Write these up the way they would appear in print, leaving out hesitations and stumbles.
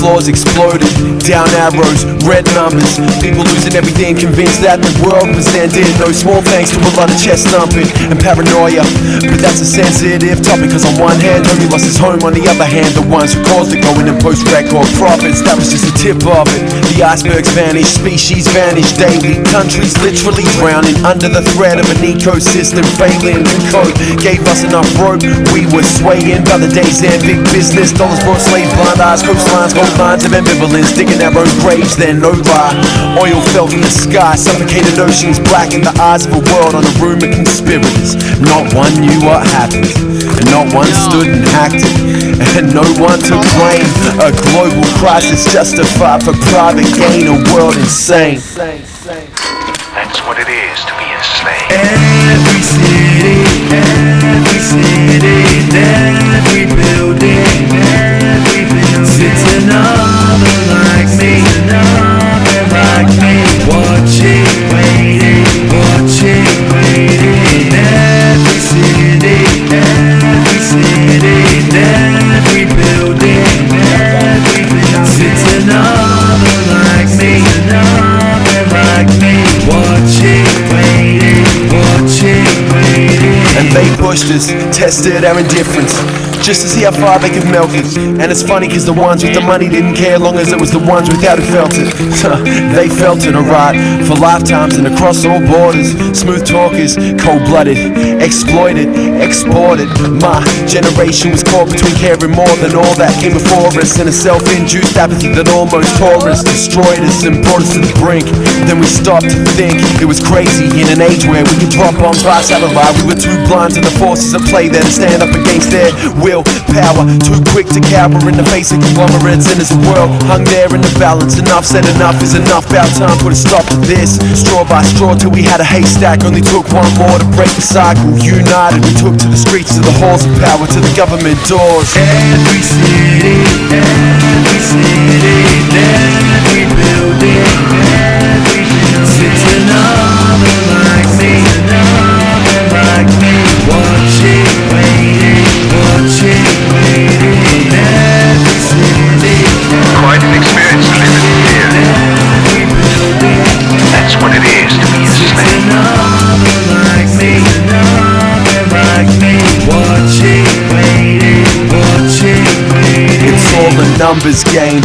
floors exploded, down arrows, red numbers, people losing everything, convinced that the world was ended. No small thanks to a lot of chest thumping and paranoia, but that's a sensitive topic, cause on one hand Tony lost his home, on the other hand the ones who caused it going and post record profits. That was just the tip of it. The icebergs vanish, species vanish daily, countries literally drowning under the threat of an ecosystem failing. The code gave us enough rope, we were swaying by the day's end. Big business, dollars brought slaves, blind eyes, coastlines, gold lines of ambivalence, digging our own graves, then no lie. Oil fell from the sky, suffocated oceans, black in the eyes of a world on a room of conspirators. Not one knew what happened, and not one stood and acted, and no one took blame. A global crisis justified for private gain, a world insane. That's what it is to be enslaved. Every city, every building, sits another like me, watching, waiting. Every city, every building, sits another like me, watching, waiting. And they pushed us, tested our indifference, just to see how far they could melt it. And it's funny cause the ones with the money didn't care, long as it was the ones without who felt it. They felt it alright, for lifetimes and across all borders. Smooth talkers, cold-blooded, exploited, exported. My generation was caught between caring more than all that came before us, and a self-induced apathy that almost tore us, destroyed us and brought us to the brink. Then we stopped to think, it was crazy in an age where we could drop bombs by satellite. We were too blind to the forces at play there to stand up against their willpower, too quick to cower in the face of conglomerates. And as the world hung there in the balance, enough said enough is enough, about time put a stop to this. Straw by straw till we had a haystack, only took one more to break the cycle. United we took to the streets, to the halls of power, to the government doors. Every city, every building, sits another like me, watching, waiting. Every city, Quite an experience to live in fear. every building, That's what it is to be sits enslaved. another like me, watching, waiting. It's all a numbers game,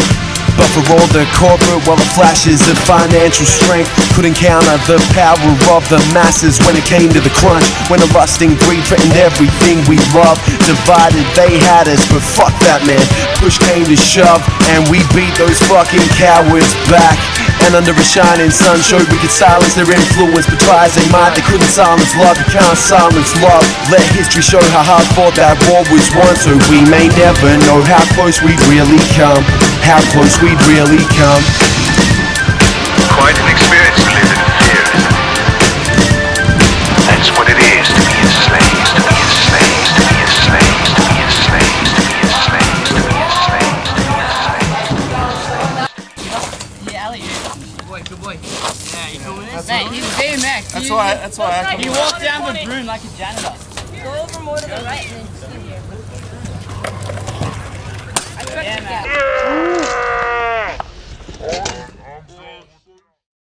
but for all the corporate, well, the flashes of financial strength couldn't counter the power of the masses when it came to the crunch. When a lusting greed threatened everything we love, divided they had us, but fuck that, man. Push came to shove, and we beat those fucking cowards back. And under a shining sun showed we could silence their influence, but try as they might, they couldn't silence love. You can't silence love. Let history show how hard fought that war was won, so we may never know how close we'd really come, how close we'd really come. Quite an experience to live in fear. That's what it is to be enslaved, to be enslaved, to be enslaved, to be enslaved, to be enslaved, to be enslaved, to be enslaved. Yeah, Elliot. Good boy. Yeah, you coming in? Mate, he's BMX. That's why I He walked down the broom like a janitor. Go over more to the right and then